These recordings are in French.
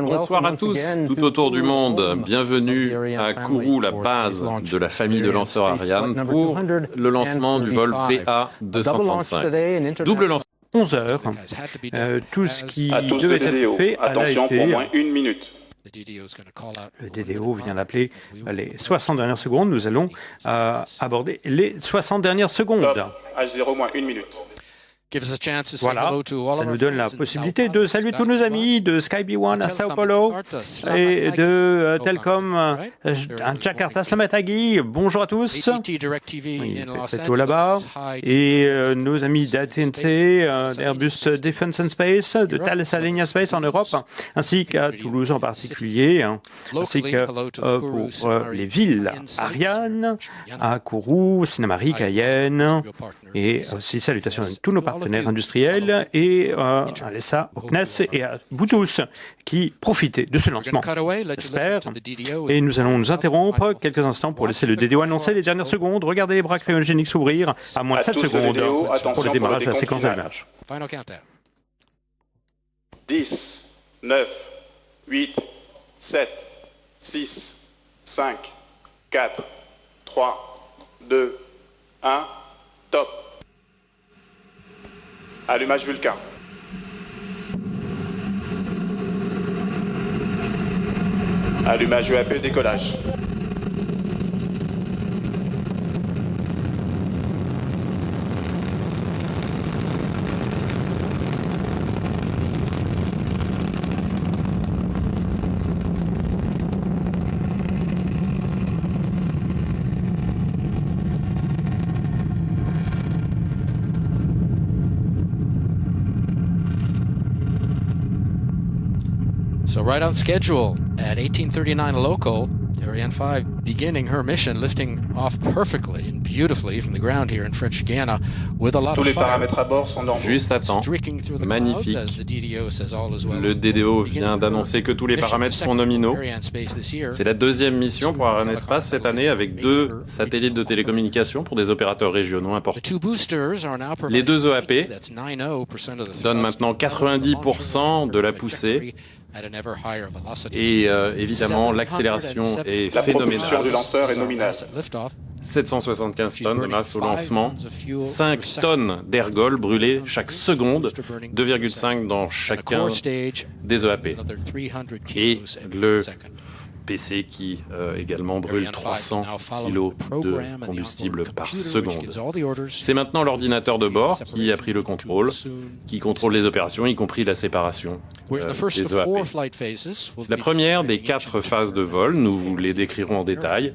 Bonsoir à tous, tout autour du monde. Bienvenue à Kourou, la base de la famille de lanceurs Ariane, pour le lancement du vol VA235. Double lancement. 11 heures. Tout ce qui devait être fait a Attention été... pour moins une minute. Le DDO vient d'appeler les 60 dernières secondes. Nous allons aborder les 60 dernières secondes. Top. H0 moins une minute. Voilà, ça nous donne la possibilité de saluer tous nos amis de Sky B1 à Sao Paulo et de Telcom à Jakarta. Selamat pagi, bonjour à tous. C'est tout là-bas. Et nos amis d'AT&T, d'Airbus Defence and Space, de Thales Alenia Space en Europe, ainsi qu'à Toulouse en particulier, ainsi que pour les villes Ariane, à Kourou, Sinnamary, Cayenne, et aussi salutations à tous nos partenaires industriels et à l'ESA, au CNES et à vous tous qui profitez de ce lancement, j'espère. Et nous allons nous interrompre quelques instants pour laisser le DDO annoncer les dernières secondes. Regardez les bras cryogéniques s'ouvrir à moins de 7 secondes pour le démarrage de la séquence d'allumage. 10, 9, 8, 7, 6, 5, 4, 3, 2, 1, top. Allumage Vulcain. Allumage EAP, décollage. So right on schedule at 18:39 local, Ariane 5 beginning her mission, lifting off perfectly and beautifully from the ground here in French Guiana with a lot Tous of les fire. paramètres à bord sont normaux. Juste à temps, magnifique. Le DDO vient d'annoncer que tous les paramètres sont nominaux. C'est la deuxième mission pour Arianespace cette année avec 2 satellites de télécommunications pour des opérateurs régionaux importants. Les 2 EAP donnent maintenant 90% de la poussée. Et évidemment, l'accélération est La propulsion phénoménale. du lanceur est nominale. 775 tonnes grâce au lancement, 5 tonnes d'ergols brûlées chaque seconde, 2,5 dans chacun des EAP. Et le PC qui également brûle 300 kg de combustible par seconde. C'est maintenant l'ordinateur de bord qui a pris le contrôle, qui contrôle les opérations, y compris la séparation des EAP. C'est la première des 4 phases de vol, nous vous les décrirons en détail.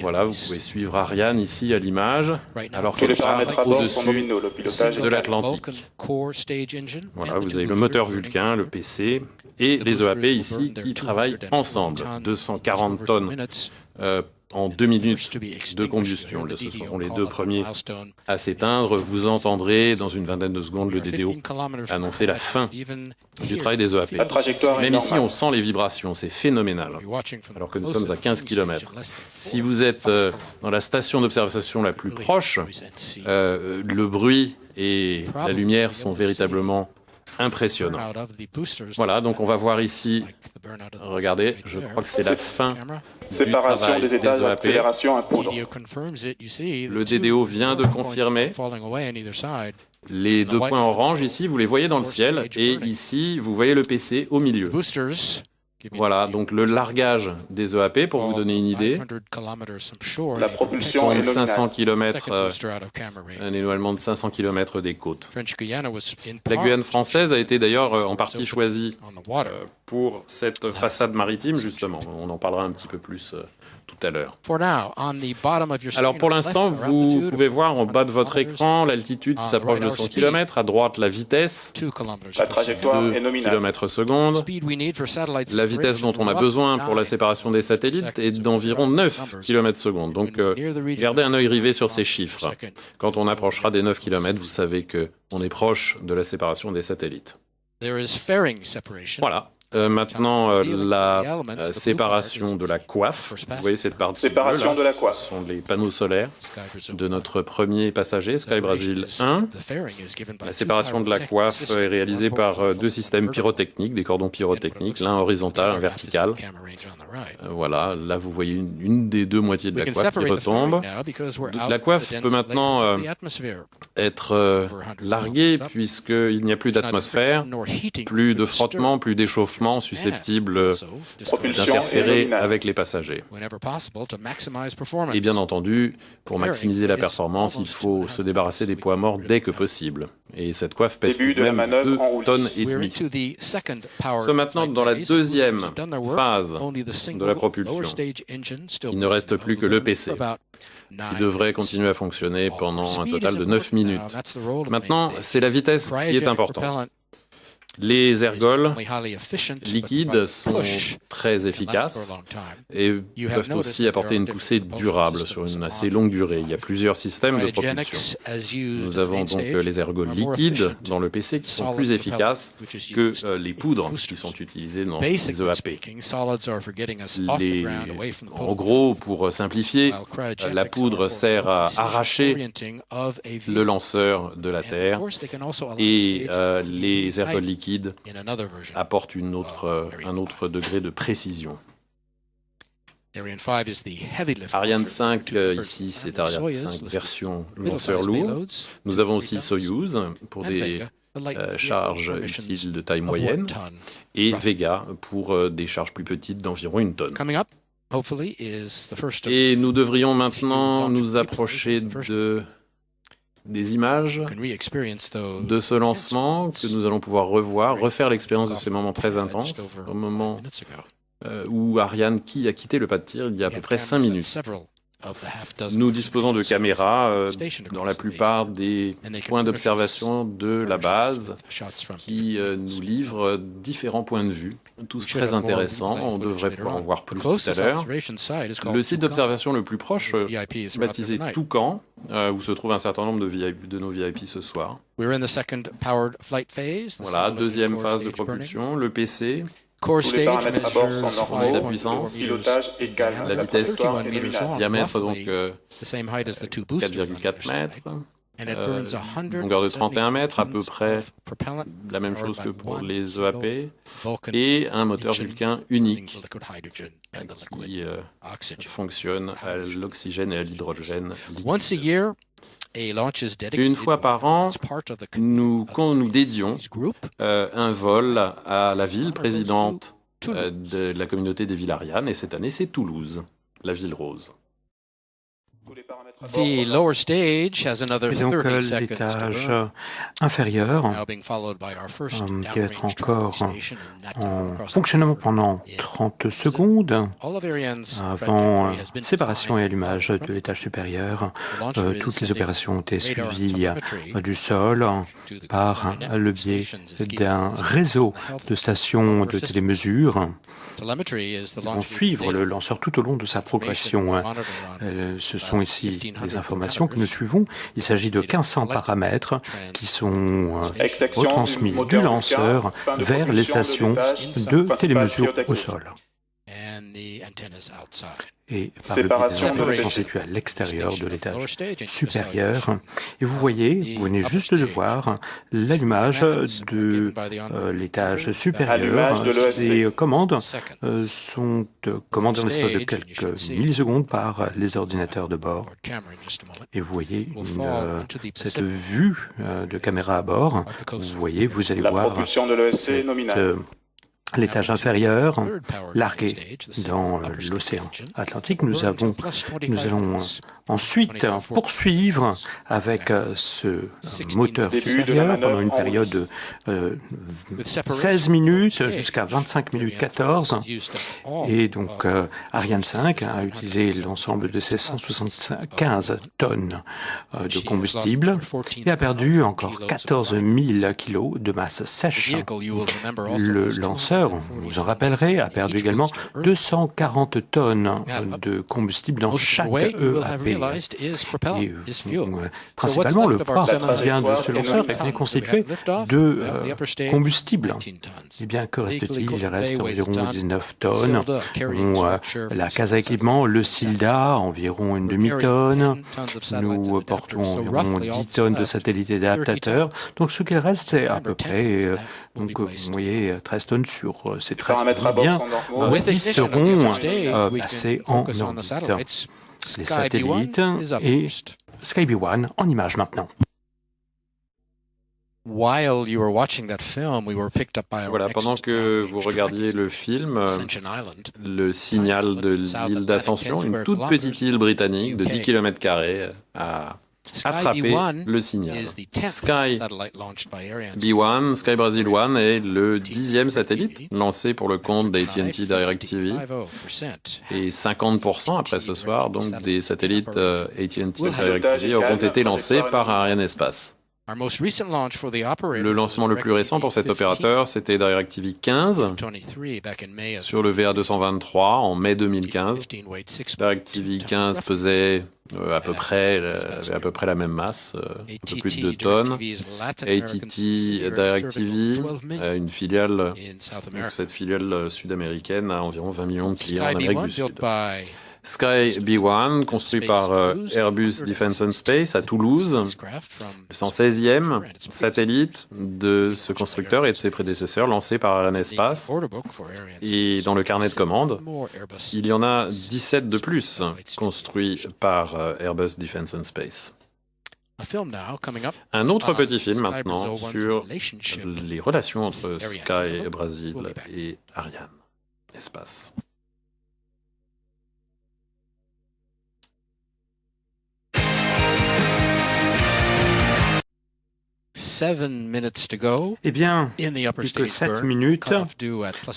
Voilà, vous pouvez suivre Ariane ici à l'image, alors Tous qu'elle les part paramètres à bord sont au-dessus nominaux. Le pilotage de l'Atlantique. Voilà, vous avez le moteur Vulcain, le PC et les EAP ici qui travaillent ensemble. 240 tonnes en 2 minutes de combustion. Là, ce seront les 2 premiers à s'éteindre. Vous entendrez dans une vingtaine de secondes le DDO annoncer la fin du travail des EAP. La trajectoire est Même ici, normale. on sent les vibrations, c'est phénoménal. Alors que nous sommes à 15 km. Si vous êtes dans la station d'observation la plus proche, le bruit et la lumière sont véritablement impressionnants. Voilà, donc on va voir ici, regardez, je crois que c'est la fin du Séparation travail des états des EAP. d'accélération à poudre. Le DDO vient de confirmer les 2 points orange ici, vous les voyez dans le ciel, et ici, vous voyez le PC au milieu. Voilà, donc le largage des EAP, pour vous donner une idée, La propulsion est tombe 500 nominale. km, un éloignement de 500 km des côtes. La Guyane française a été d'ailleurs en partie choisie pour cette façade maritime, justement. On en parlera un petit peu plus tout à l'heure. Alors pour l'instant, vous pouvez voir en bas de votre écran l'altitude qui s'approche de 100 km, à droite la vitesse, La trajectoire 2 est nominale. km secondes. La vitesse dont on a besoin pour la séparation des satellites est d'environ 9 km secondes. Donc gardez un œil rivé sur ces chiffres. Quand on approchera des 9 km, vous savez qu'on est proche de la séparation des satellites. Voilà. Maintenant, la séparation de la coiffe. Vous voyez cette partie Séparation de la coiffe. Ce sont les panneaux solaires de notre premier passager, Sky Brazil 1. La séparation de la coiffe est réalisée par deux systèmes pyrotechniques, des cordons pyrotechniques, l'un horizontal, un vertical. Voilà, là vous voyez une des deux moitiés de la coiffe qui retombe. La coiffe peut maintenant être larguée puisqu'il n'y a plus d'atmosphère, plus de frottement, plus d'échauffement susceptible d'interférer avec les passagers. Et bien entendu, pour maximiser la performance, il faut se débarrasser des poids morts dès que possible. Et cette coiffe pèse tout de même 2 tonnes et demie. Nous sommes maintenant dans la deuxième phase de la propulsion. Il ne reste plus que l'EPC, qui devrait continuer à fonctionner pendant un total de 9 minutes. Maintenant, c'est la vitesse qui est importante. Les ergols liquides sont très efficaces et peuvent aussi apporter une poussée durable sur une assez longue durée. Il y a plusieurs systèmes de propulsion. Nous avons donc les ergols liquides dans le PC qui sont plus efficaces que les poudres qui sont utilisées dans les EAP. En gros, pour simplifier, la poudre sert à arracher le lanceur de la Terre et les ergols liquides apporte un autre degré de précision. Ariane 5, ici, c'est Ariane 5 version lanceur lourd. Nous avons aussi Soyuz pour des charges utiles de taille moyenne et Vega pour des charges plus petites d'environ 1 tonne. Et nous devrions maintenant nous approcher des images de ce lancement que nous allons pouvoir refaire l'expérience de ces moments très intenses, au moment où Ariane a quitté le pas de tir il y a à peu près 5 minutes. Nous disposons de caméras dans la plupart des points d'observation de la base qui nous livrent différents points de vue, tous très intéressants. On devrait pouvoir en voir plus tout à l'heure. Le site d'observation le plus proche, baptisé Toucan, où se trouve un certain nombre de nos VIP ce soir. Voilà, deuxième phase de propulsion, le PC. Tous les paramètres à bord sont normaux, sa puissance, pilotage est calme, la vitesse, diamètre donc 4,4 4,4 mètres, longueur de 31 mètres, à peu près la même chose que pour les EAP, et un moteur Vulcain unique qui fonctionne à l'oxygène et à l'hydrogène liquide. Une fois par an, nous dédions un vol à la ville présidente de la communauté des villes Ariane, et cette année c'est Toulouse, la ville rose. The lower stage has another Et donc 30 seconds l'étage to burn, inférieur now being followed by our first qui va être downrange encore tracking station and that en across the fonctionnement border. pendant 30 secondes All of Ariane's avant trajectory has been séparation et designed allumage from de l'étage supérieur. the launcher is Toutes les sending opérations ont été radar suivies telemetry du sol to the par network le biais stations is keeping d'un us réseau health de stations de télémesure telemetry is the qui vont launch suivre le lanceur tout au long de sa progression. Ce sont ici les informations que nous suivons. Il s'agit de 1500 paramètres qui sont retransmis du lanceur vers les stations de télémesure au sol. Et par le biais des antennes qui sont situées à l'extérieur de l'étage supérieur. Et vous voyez, vous venez juste de voir l'allumage de l'étage supérieur. Ces commandes sont commandées en l'espace de quelques millisecondes par les ordinateurs de bord. Et vous voyez cette vue de caméra à bord. Vous voyez, vous allez La voir propulsion de l'ESC nominale. l'étage inférieur, largué dans l'océan Atlantique. Nous allons ensuite poursuivre avec ce moteur supérieur pendant une période de 16 minutes jusqu'à 25 minutes 14. Et donc Ariane 5 a utilisé l'ensemble de ses 175 tonnes de combustible et a perdu encore 14 000 kilos de masse sèche. Le lanceur, vous vous en rappellerez, a perdu également 240 tonnes de combustible dans chaque EAP. principalement, le poids vient de ce lanceur est bien constitué de combustible. Eh bien, que reste-t-il? Il reste environ 19 tonnes. La case à équipement, le SILDA, environ une demi-tonne. Nous portons environ 10 tonnes de satellites et d'adaptateurs. Donc, ce qu'il reste, c'est à peu près, donc, vous voyez, 13 tonnes sur ces 13 tonnes. Bien, 10 seront placés en orbite. Les satellites et Skyby One en image maintenant. Voilà, pendant que vous regardiez le film, le signal de l'île d'Ascension, une toute petite île britannique de 10 km², a attrapé le signal. Sky B1, Sky Brazil 1 est le 10e satellite lancé pour le compte d'AT&T DirecTV et 50% après ce soir, donc des satellites AT&T DirecTV auront été lancés par Arianespace. Le lancement le plus récent pour cet opérateur, c'était DirecTV 15 sur le VA223 en mai 2015. DirecTV 15 pesait à peu près la même masse, un peu plus de 2 tonnes. AT&T DirecTV, une filiale, donc cette filiale sud-américaine a environ 20 millions de clients en Amérique du Sud. Sky B1, construit par Airbus Defence and Space à Toulouse, le 116e satellite de ce constructeur et de ses prédécesseurs lancé par Arianespace. Et dans le carnet de commandes, il y en a 17 de plus construits par Airbus Defence and Space. Un autre petit film maintenant sur les relations entre Sky Brazil et Arianespace. Eh bien, plus que 7 minutes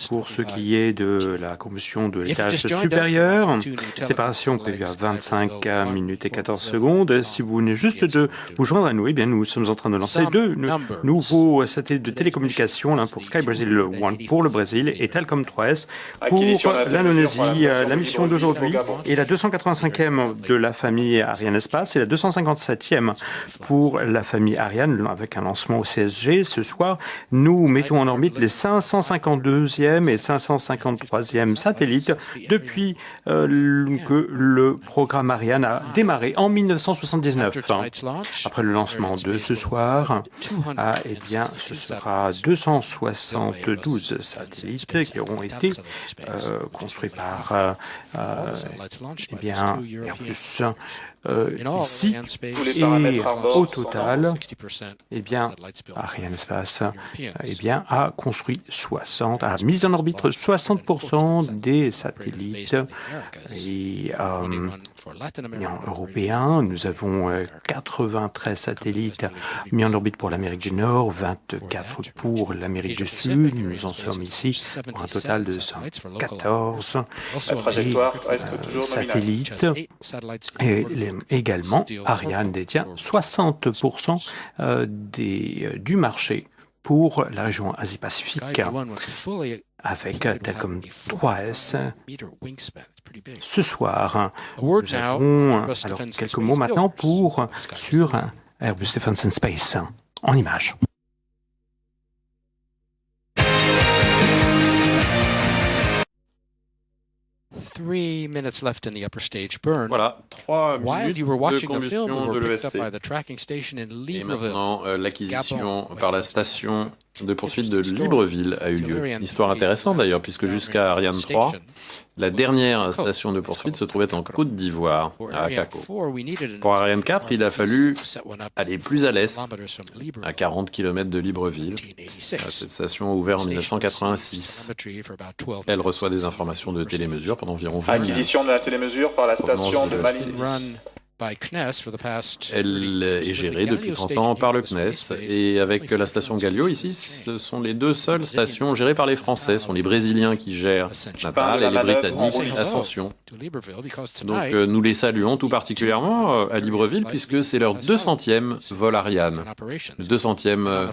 pour ce qui est de la combustion de l'étage supérieur. Séparation prévue à 25 minutes et 14 secondes. Si vous venez juste de vous joindre à nous, eh bien, nous sommes en train de lancer deux nouveaux satellites de télécommunication, l'un pour Sky Brazil 1 pour le Brésil et Telkom 3S pour l'Indonésie. La mission d'aujourd'hui est la 285e de la famille Arianespace et la 257e pour la famille Ariane avec un lancement au CSG. Ce soir, nous mettons en orbite les 552e et 553e satellites depuis que le programme Ariane a démarré en 1979. Après le lancement de ce soir, eh bien, ce sera 272 satellites qui auront été construits par eh bien, Airbus. Ici, et au total, eh bien, Arianespace a construit a mis en orbite 60% des satellites et européens. Nous avons 93 satellites mis en orbite pour l'Amérique du Nord, 24 pour l'Amérique du Sud. Nous en sommes ici pour un total de 114 satellites. Et également, Ariane détient 60% du marché pour la région Asie-Pacifique avec Telkom 3S. Ce soir, nous avons alors quelques mots maintenant sur Airbus Defence and Space en images. Voilà, 3 minutes de combustion de l'ESC. Et maintenant, l'acquisition par la station de poursuite de Libreville a eu lieu. Histoire intéressante d'ailleurs, puisque jusqu'à Ariane 3, la dernière station de poursuite se trouvait en Côte d'Ivoire, à Akako. Pour Ariane 4, il a fallu aller plus à l'est, à 40 km de Libreville. Cette station a ouvert en 1986. Elle reçoit des informations de télémesure pendant environ 20 minutes. Acquisition de la télémesure par la station de Malindi. Elle est gérée depuis 30 ans par le CNES et avec la station Galio ici, ce sont les deux seules stations gérées par les Français. Ce sont les Brésiliens qui gèrent Natal et les Britanniques Ascension. Donc nous les saluons tout particulièrement à Libreville puisque c'est leur 200e vol Ariane, le 200e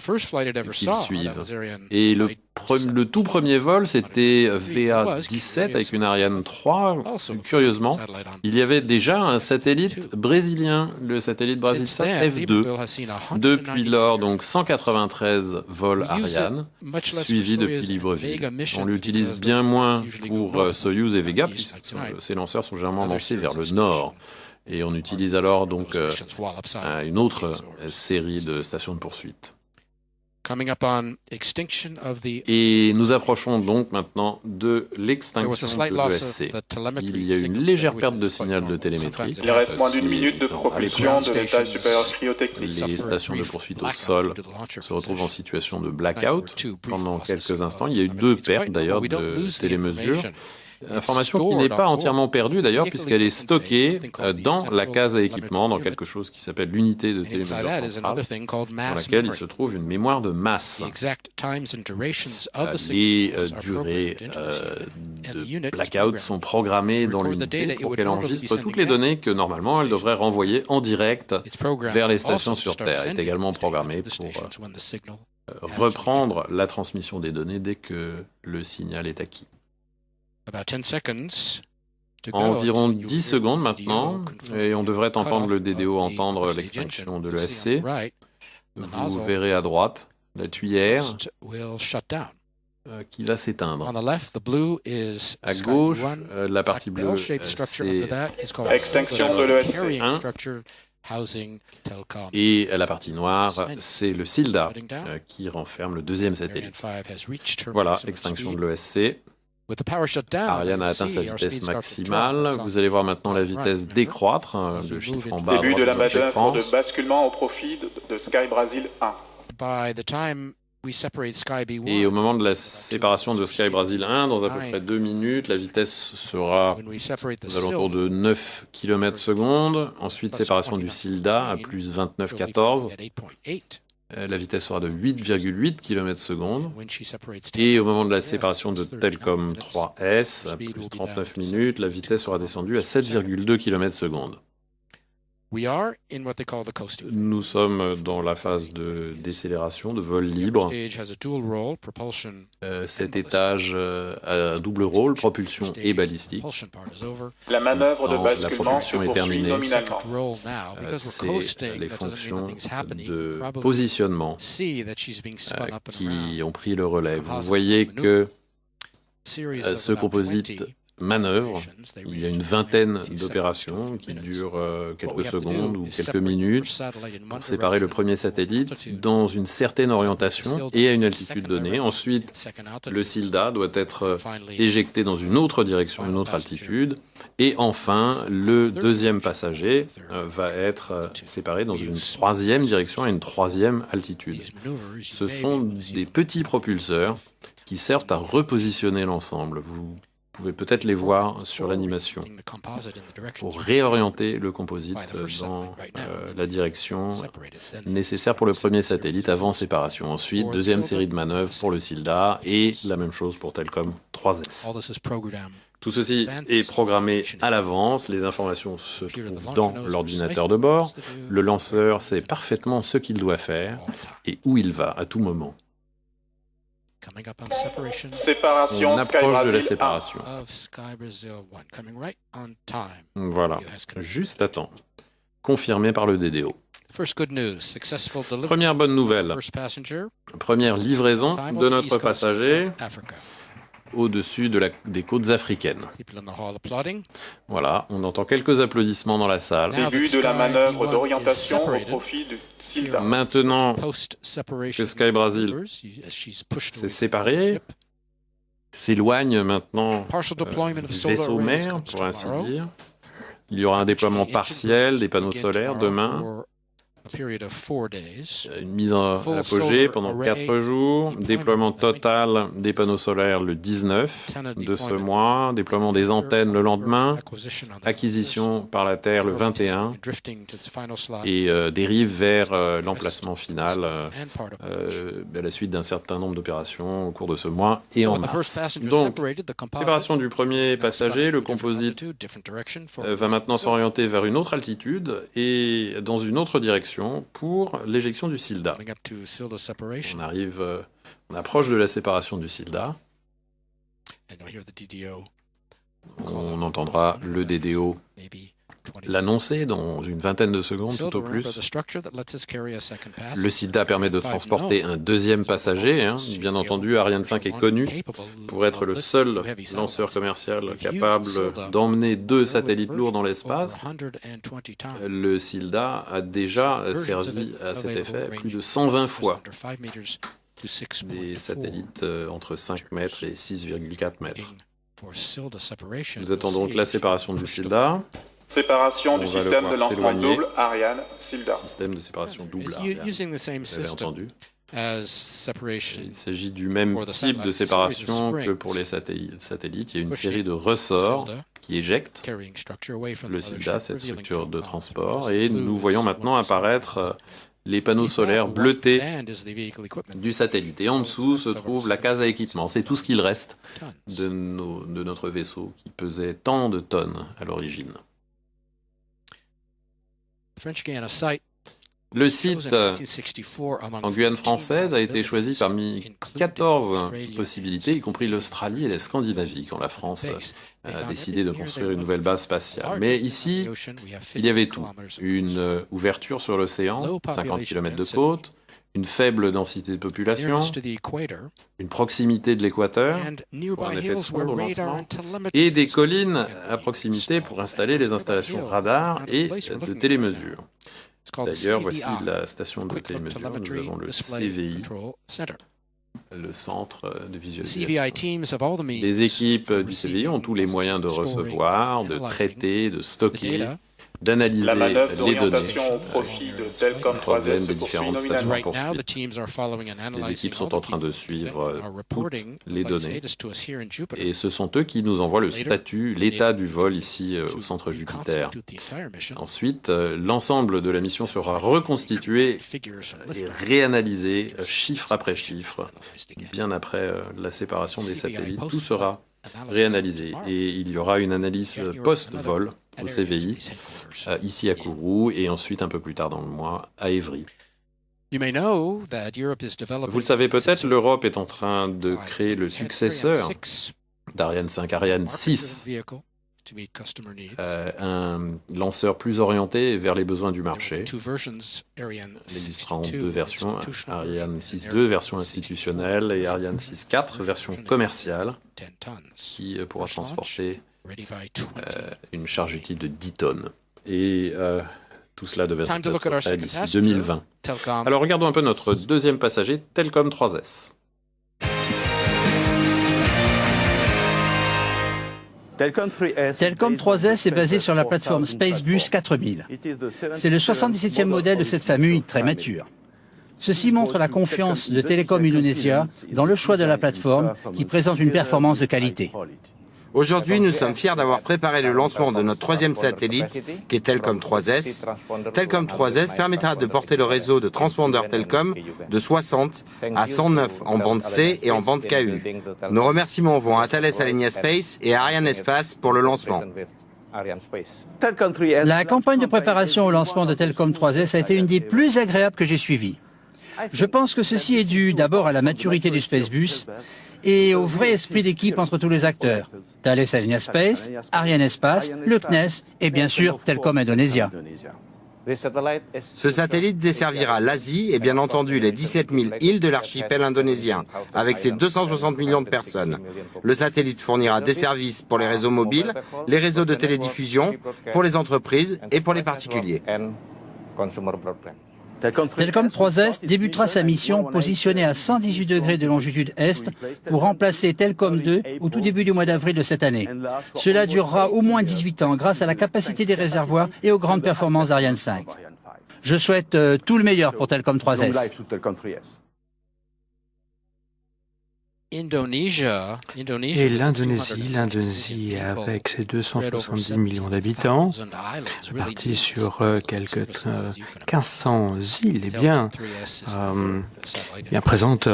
qu'ils suivent. Et le le tout premier vol, c'était VA-17 avec une Ariane 3. Curieusement, il y avait déjà un satellite brésilien, le satellite BrasilSat F2. Depuis lors, donc 193 vols Ariane, suivis depuis Libreville. On l'utilise bien moins pour Soyuz et Vega, puisque ces lanceurs sont généralement lancés vers le nord. Et on utilise alors donc une autre série de stations de poursuite. Et nous approchons donc maintenant de l'extinction de l'ESC. Il y a une légère perte de signal de télémétrie. Il reste moins d'une minute de propulsion de l'étage supérieur cryotechnique. Les stations de poursuite au sol se retrouvent en situation de blackout pendant quelques instants. Il y a eu 2 pertes d'ailleurs de télémesure. Information qui n'est pas entièrement perdue d'ailleurs, puisqu'elle est stockée dans la case à équipement, dans quelque chose qui s'appelle l'unité de télémesure centrale, dans laquelle il se trouve une mémoire de masse. Les durées de blackout sont programmées dans l'unité pour qu'elle enregistre toutes les données que normalement elle devrait renvoyer en direct vers les stations sur Terre. Elle est également programmée pour reprendre la transmission des données dès que le signal est acquis. Environ 10 secondes maintenant, et on devrait entendre le DDO entendre l'extinction de l'ESC. Vous verrez à droite la tuyère qui va s'éteindre. À gauche, la partie bleue, c'est Extinction de l'ESC. Et la partie noire, c'est le SILDA qui renferme le 2e satellite. Voilà, extinction de l'ESC. Ariane a atteint sa vitesse maximale. Vous allez voir maintenant la vitesse décroître, le chiffre en bas. Début de la manœuvre de basculement au profit de Sky Brazil 1. Et au moment de la séparation de Sky Brazil 1, dans à peu près 2 minutes, la vitesse sera aux alentours de 9 km/s. Ensuite, séparation du SILDA à plus 29,14. La vitesse sera de 8,8 km/s. Et au moment de la séparation de Telcom 3S, à plus 39 minutes, la vitesse sera descendue à 7,2 km/s. Nous sommes dans la phase de décélération, de vol libre. Cet étage a un double rôle, propulsion et balistique. La manœuvre de basculement la propulsion est terminée. nominalement. C'est les fonctions de positionnement qui ont pris le relais. Vous voyez que ce composite manœuvre. Il y a une vingtaine d'opérations qui durent quelques secondes ou quelques minutes pour séparer le premier satellite dans une certaine orientation et à une altitude donnée. Ensuite, le SILDA doit être éjecté dans une autre direction, une autre altitude. Et enfin, le deuxième passager va être séparé dans une troisième direction à une troisième altitude. Ce sont des petits propulseurs qui servent à repositionner l'ensemble. Vous pouvez peut-être les voir sur l'animation pour réorienter le composite dans la direction nécessaire pour le premier satellite avant séparation. Ensuite, deuxième série de manœuvres pour le SILDA et la même chose pour Telcom 3S. Tout ceci est programmé à l'avance, les informations se trouvent dans l'ordinateur de bord, le lanceur sait parfaitement ce qu'il doit faire et où il va à tout moment. Séparation, on approche de la séparation. Voilà, juste à temps. Confirmé par le DDO. Première bonne nouvelle. Première livraison de notre passager au-dessus des côtes africaines. Voilà, on entend quelques applaudissements dans la salle. Début de la manœuvre d'orientation au profit du SILDA. Maintenant que Sky Brazil s'est séparé, s'éloigne maintenant du vaisseau mère, pour ainsi dire. Il y aura un déploiement partiel des panneaux solaires demain. Une mise en apogée pendant 4 jours, déploiement total des panneaux solaires le 19 de ce mois, déploiement des antennes le lendemain, acquisition par la Terre le 21 et dérive vers l'emplacement final à la suite d'un certain nombre d'opérations au cours de ce mois et en mars. Donc, séparation du premier passager, le composite va maintenant s'orienter vers une autre altitude et dans une autre direction pour l'éjection du SILDA. On arrive On approche de la séparation du SILDA. On entendra le DDO l'annoncer dans une vingtaine de secondes, tout au plus. Le SILDA permet de transporter un deuxième passager. Bien entendu, Ariane 5 est connu pour être le seul lanceur commercial capable d'emmener 2 satellites lourds dans l'espace. Le SILDA a déjà servi à cet effet plus de 120 fois des satellites entre 5 mètres et 6,4 mètres. Nous attendons donc la séparation du SILDA. Séparation du système de lancement double Ariane-SILDA. Système de séparation double Ariane, vous avez entendu. Il s'agit du même type de séparation que pour les satellites. Il y a une série de ressorts qui éjectent le SILDA, cette structure de transport, et nous voyons maintenant apparaître les panneaux solaires bleutés du satellite. Et en dessous se trouve la case à équipement. C'est tout ce qu'il reste de notre vaisseau qui pesait tant de tonnes à l'origine. Le site en Guyane française a été choisi parmi 14 possibilités, y compris l'Australie et la Scandinavie, quand la France a décidé de construire une nouvelle base spatiale. Mais ici, il y avait tout. Une ouverture sur l'océan, 50 km de côte, une faible densité de population, une proximité de l'équateur pour un effet de sonde au lancement, et des collines à proximité pour installer les installations radar et de télémesure. D'ailleurs, voici la station de télémesure. Nous avons le CVI, le centre de visualisation. Les équipes du CVI ont tous les moyens de recevoir, de traiter, de stocker, d'analyser La manœuvre les données, d'orientation au profit de Telcom 3S se des poursuit différentes stations nominalement. poursuites. Les équipes sont en train de suivre toutes les données et ce sont eux qui nous envoient le statut, l'état du vol ici au centre Jupiter. Ensuite, l'ensemble de la mission sera reconstitué et réanalysé chiffre après chiffre. Bien après la séparation des satellites, tout sera réanalysé et il y aura une analyse post-vol au CVI, ici à Kourou, et ensuite un peu plus tard dans le mois à Évry. Vous le savez peut-être, l'Europe est en train de créer le successeur d'Ariane 5, Ariane 6, un lanceur plus orienté vers les besoins du marché. Il existera 2 versions, Ariane 6.2, version institutionnelle, et Ariane 6.4, version commerciale, qui pourra transporter une charge utile de 10 tonnes. Et tout cela devrait être prêt d'ici 2020. Alors regardons un peu notre deuxième passager, Telkom 3S. Telkom 3S est basé sur la plateforme Spacebus 4000. C'est le 77e modèle de cette famille très mature. Ceci montre la confiance de Telecom Indonesia dans le choix de la plateforme qui présente une performance de qualité. Aujourd'hui, nous sommes fiers d'avoir préparé le lancement de notre 3e satellite, qui est Telkom 3S. Telkom 3S permettra de porter le réseau de transpondeurs Telkom de 60 à 109 en bande C et en bande KU. Nos remerciements vont à Thales Alenia Space et à Ariane Espace pour le lancement. La campagne de préparation au lancement de Telkom 3S a été une des plus agréables que j'ai suivies. Je pense que ceci est dû d'abord à la maturité du Spacebus et au vrai esprit d'équipe entre tous les acteurs. Thales Alenia Space, Ariane Espace, le CNES et bien sûr Telkom Indonesia. Ce satellite desservira l'Asie et bien entendu les 17 000 îles de l'archipel indonésien, avec ses 260 millions de personnes. Le satellite fournira des services pour les réseaux mobiles, les réseaux de télédiffusion, pour les entreprises et pour les particuliers. Telkom 3S débutera sa mission positionnée à 118 degrés de longitude est pour remplacer Telkom 2 au tout début du mois d'avril de cette année. Cela durera au moins 18 ans grâce à la capacité des réservoirs et aux grandes performances d'Ariane 5. Je souhaite tout le meilleur pour Telkom 3S. Et l'Indonésie, avec ses 270 millions d'habitants, répartis sur quelques 1500 îles, est bien présente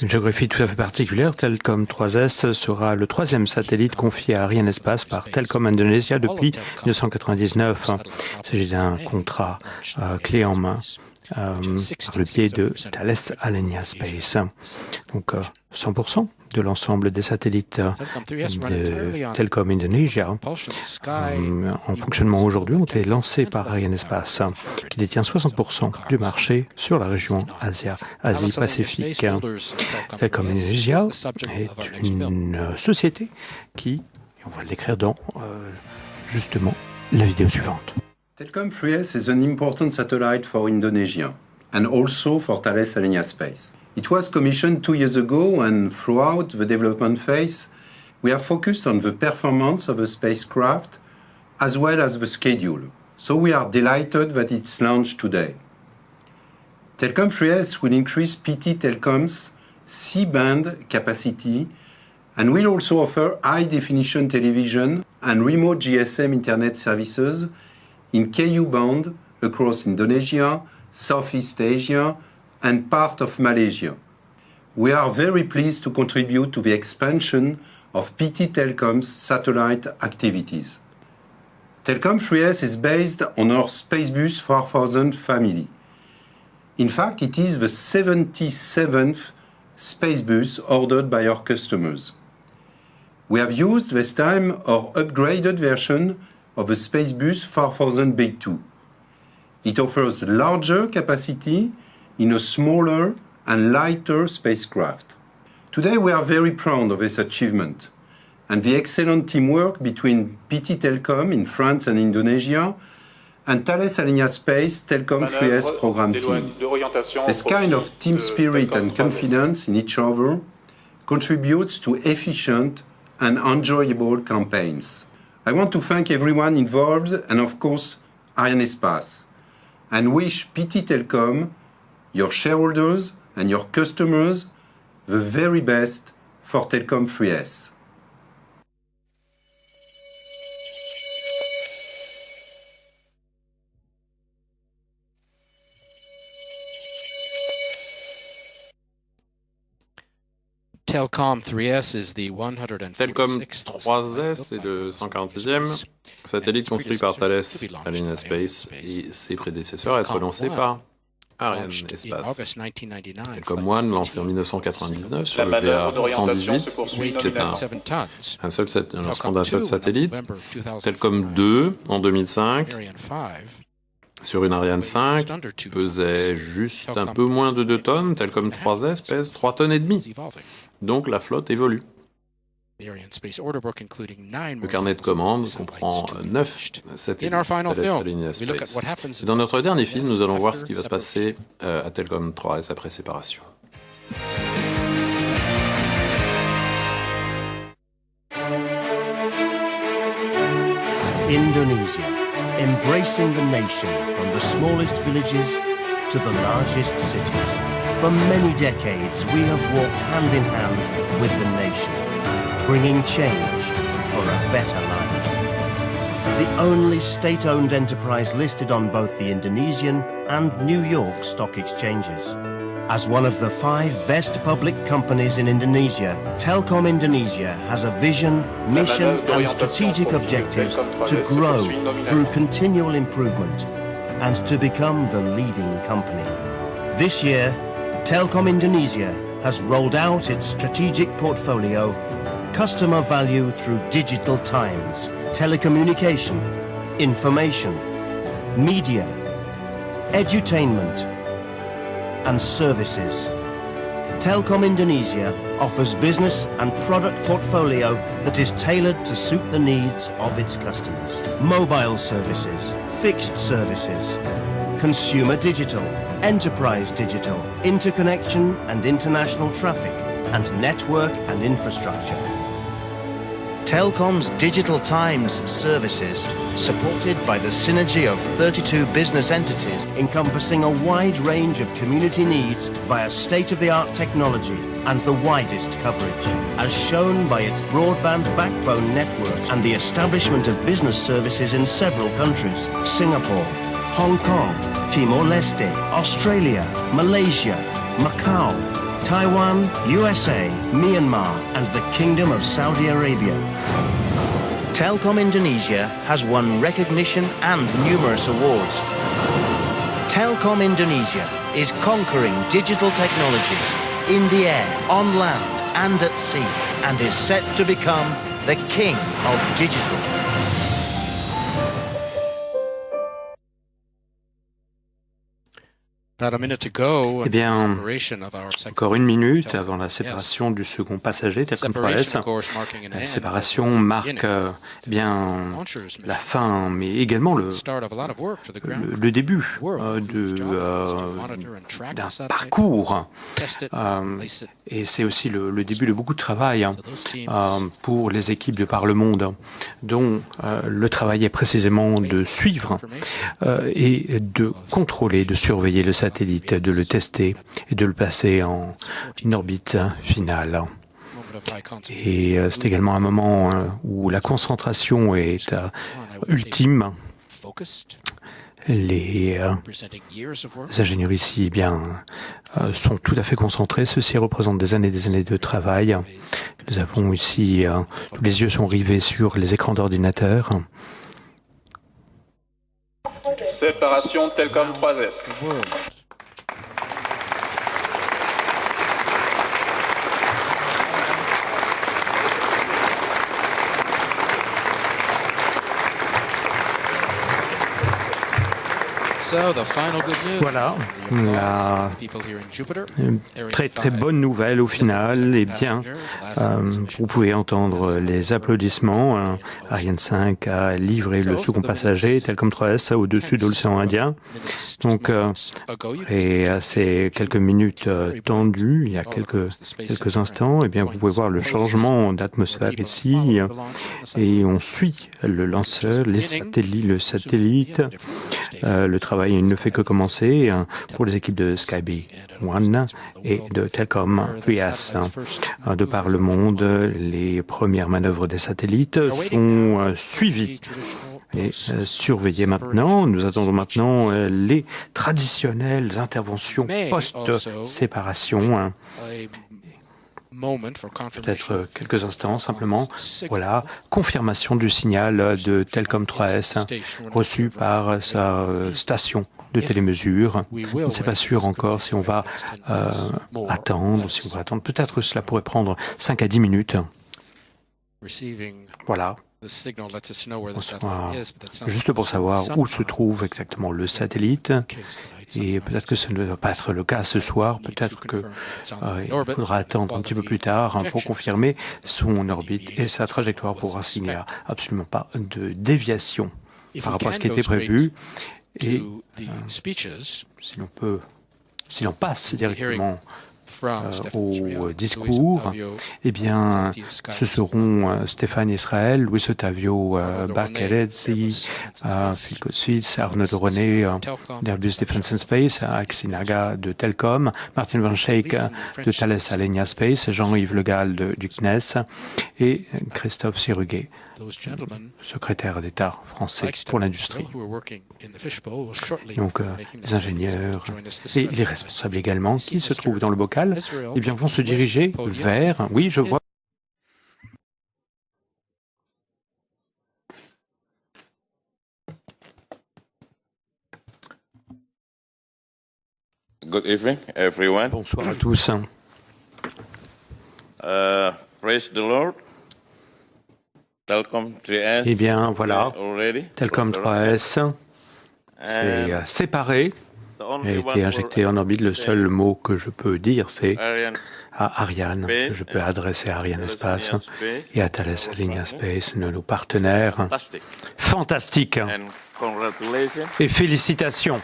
une géographie tout à fait particulière. Telkom 3S sera le 3e satellite confié à Ariane Espace par Telkom Indonesia depuis 1999. Il s'agit d'un contrat clé en main par le biais de Thales Alenia Space. Donc 100% de l'ensemble des satellites de Telkom Indonesia en fonctionnement aujourd'hui ont été lancés par Arianespace, qui détient 60% du marché sur la région Asie-Pacifique. Telkom Indonesia est une société qui, on va le décrire dans justement la vidéo suivante. Telkom 3S is an important satellite for Indonesia and also for Thales Alenia Space. It was commissioned 2 years ago, and throughout the development phase, we are focused on the performance of the spacecraft as well as the schedule. So we are delighted that it's launched today. Telkom 3S will increase PT Telkom's C-band capacity and will also offer high-definition television and remote GSM internet services in Ku band across Indonesia, Southeast Asia, and part of Malaysia. We are very pleased to contribute to the expansion of PT Telkom's satellite activities. Telkom 3S is based on our Spacebus 4000 family. In fact, it is the 77th Spacebus ordered by our customers. We have used this time our upgraded version of the Spacebus 4000 Big 2. It offers larger capacity in a smaller and lighter spacecraft. Today we are very proud of this achievement and the excellent teamwork between PT Telkom in France and Indonesia and Thales Alenia Space Telkom 3S program team. This kind of team spirit and confidence in each other contributes to efficient and enjoyable campaigns. I want to thank everyone involved and of course Arianespace and wish PT Telkom, your shareholders and your customers the very best for Telkom 3S. Telkom 3S is the 146th Telkom 3S est le 146e satellite construit par Thales Alenia Space et ses prédécesseurs à être lancé par Arianespace. Telkom One, lancé en 1999 sur le VA118, qui est un lancement d'un seul satellite. Telkom 2 en 2005, sur une Ariane 5, pesait juste un peu moins de 2 tonnes. Telkom 3S pèse 3 tonnes et demie. Donc la flotte évolue. Le carnet de commandes comprend 9 satellites Thales Alenia Space. Et dans notre dernier film, nous allons voir ce qui va se passer à Telkom 3S après séparation. Indonesia, embracing the nation from the smallest villages to the largest cities. For many decades, we have walked hand in hand with the nation, bringing change for a better life. The only state-owned enterprise listed on both the Indonesian and New York stock exchanges. As one of the 5 best public companies in Indonesia, Telkom Indonesia has a vision, mission and strategic objectives to grow through continual improvement and to become the leading company. This year, Telkom Indonesia has rolled out its strategic portfolio, customer value through digital times, telecommunication, information, media, edutainment, and services. Telkom Indonesia offers business and product portfolio that is tailored to suit the needs of its customers. Mobile services, fixed services, consumer digital, enterprise digital, interconnection and international traffic, and network and infrastructure. Telkom's Digital Times services, supported by the synergy of 32 business entities encompassing a wide range of community needs via state-of-the-art technology and the widest coverage, as shown by its broadband backbone networks and the establishment of business services in several countries: Singapore, Hong Kong, Timor-Leste, Australia, Malaysia, Macau, Taiwan, USA, Myanmar, and the Kingdom of Saudi Arabia. Telkom Indonesia has won recognition and numerous awards. Telkom Indonesia is conquering digital technologies in the air, on land and at sea, and is set to become the king of digital. Eh bien, encore une minute avant la séparation du second passager, Telkom 3S. La séparation marque bien la fin, mais également le début d'un parcours. Et c'est aussi le début de beaucoup de travail pour les équipes de par le monde, dont le travail est précisément de suivre et de contrôler, de surveiller le satellite, de le tester et de le placer en orbite finale. Et c'est également un moment où la concentration est ultime. Les ingénieurs ici sont tout à fait concentrés. Ceci représente des années de travail. Nous avons ici, tous les yeux sont rivés sur les écrans d'ordinateur. Séparation Telkom 3S. Voilà, la très bonne nouvelle au final. Eh bien, vous pouvez entendre les applaudissements. Ariane 5 a livré le second passager, Telkom 3S, au-dessus de l'océan Indien. Donc, et à ces quelques minutes tendues, il y a quelques instants, eh bien, vous pouvez voir le changement d'atmosphère ici. Et on suit le lanceur, le satellite. Le travail ne fait que commencer pour les équipes de Skyby One et de Telkom 3S. De par le monde, les premières manœuvres des satellites sont suivies et surveillées maintenant. Nous attendons maintenant les traditionnelles interventions post-séparation. Peut-être quelques instants simplement. Voilà, confirmation du signal de Telkom 3S reçu par sa station de télémesure. On ne sait pas sûr encore si on va attendre, Peut-être que cela pourrait prendre 5 à 10 minutes. Voilà. Juste pour savoir où se trouve exactement le satellite. Et peut-être que ça ne va pas être le cas ce soir, peut-être qu'il faudra attendre un petit peu plus tard pour confirmer son orbite et sa trajectoire pour voir s'il n'y a absolument pas de déviation par rapport à ce qui était prévu. Et si l'on passe directement au discours, eh bien, ce seront Stéphane Israël, Luis Ottavio Barcarezzi, Philippe Suisse, Arnaud de René d'Airbus Defence and Space, Axel Naga de Telkom, Martin Van Schaik de Thales Alenia Space, Jean-Yves Le Gall du CNES et Christophe Siruguet, secrétaire d'État français pour l'industrie. Donc, les ingénieurs et les responsables également qui se trouvent dans le bocal, eh bien, vont se diriger vers... Oui, je vois. Good evening, everyone. Bonsoir à tous. Praise the Lord. Telkom 3S. Eh bien, voilà, Telkom 3S s'est séparé et a été injecté en orbite. Le seul mot que je peux dire, c'est à Ariane, que je peux adresser à Ariane Espace et à Thales Alenia Space, nos partenaires fantastiques. Et félicitations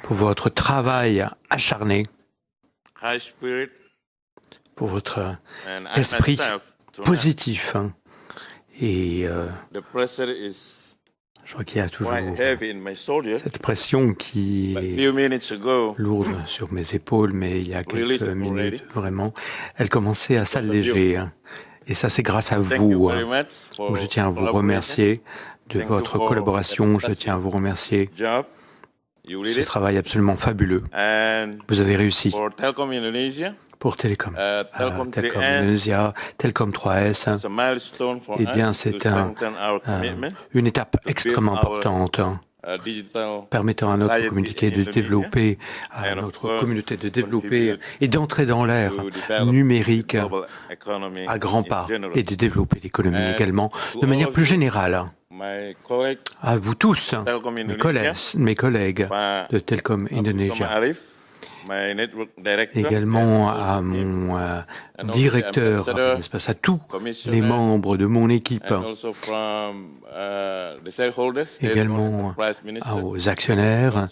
pour votre travail acharné, pour votre esprit positif. Et je crois qu'il y a toujours cette pression qui est lourde sur mes épaules, mais il y a quelques minutes, vraiment, elle commençait à s'alléger. Et ça, c'est grâce à vous. Donc, je tiens à vous remercier de votre collaboration. Je tiens à vous remercier de ce travail absolument fabuleux. Vous avez réussi. Pour Telkom Indonesia, Telkom 3S, eh bien, c'est une étape extrêmement importante permettant à notre communauté de développer, à notre communauté de développer et d'entrer dans l'ère numérique à grands pas et de développer l'économie également de manière plus générale. À vous tous, mes collègues de Telkom Indonesia, également à mon directeur, à tous les membres de mon équipe, également aux actionnaires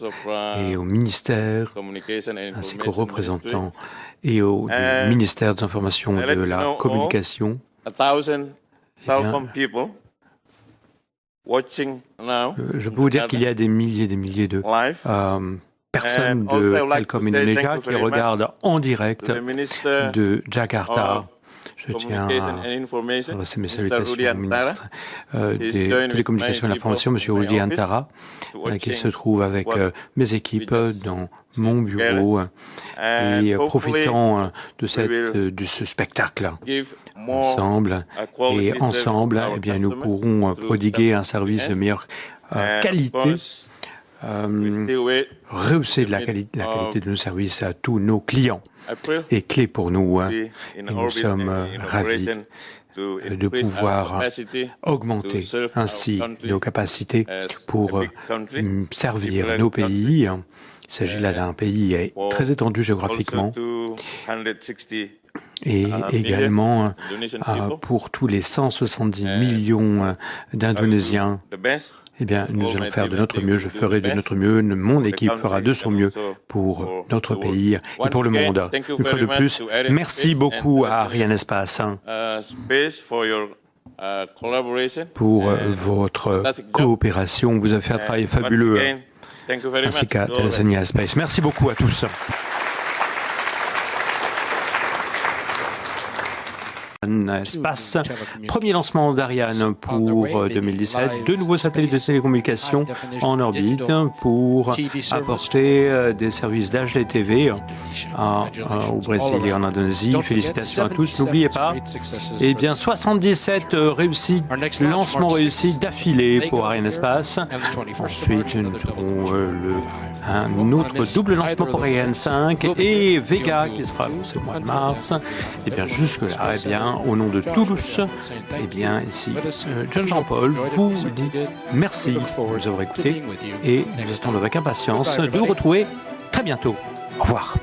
et aux ministères, ainsi qu'aux représentants et au ministère des Informations et de la Communication. Je peux vous dire qu'il y a des milliers de personnes de Telkom Indonesia qui regardent en direct de Jakarta. Je tiens à adresser mes salutations au ministre des Télécommunications et de l'Information, M. Rudi Antara, qui se trouve avec mes équipes dans mon bureau et profitant de ce spectacle ensemble. Et ensemble, eh bien, nous pourrons prodiguer un service de meilleure qualité, rehausser la qualité de nos services à tous nos clients est clé pour nous. Et nous sommes ravis de pouvoir augmenter ainsi nos capacités pour servir nos pays. Il s'agit là d'un pays très étendu géographiquement et également pour tous les 170 millions d'Indonésiens. Eh bien, nous allons faire de notre mieux, je ferai de notre mieux, mon équipe fera de son mieux pour notre pays et pour le monde. Une fois de plus, merci beaucoup à Ariane Espace pour votre coopération. Vous avez fait un travail fabuleux, ainsi qu'à Telesania Space. Merci beaucoup à tous. Espace, premier lancement d'Ariane pour 2017, deux nouveaux satellites de télécommunications en orbite pour apporter des services d'HDTV au Brésil et en Indonésie. Félicitations à tous. N'oubliez pas, eh bien, 77 réussites, lancements réussis d'affilée pour Ariane Espace. Ensuite, nous aurons un autre double lancement pour Ariane 5 et Vega qui sera lancé au mois de mars. Et bien, jusque-là, eh bien, au nom de Toulouse, eh bien, ici, John Jean-Paul vous dit merci de nous avoir écoutés et nous attendons avec impatience de vous retrouver très bientôt. Au revoir.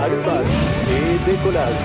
Allumage et décollage.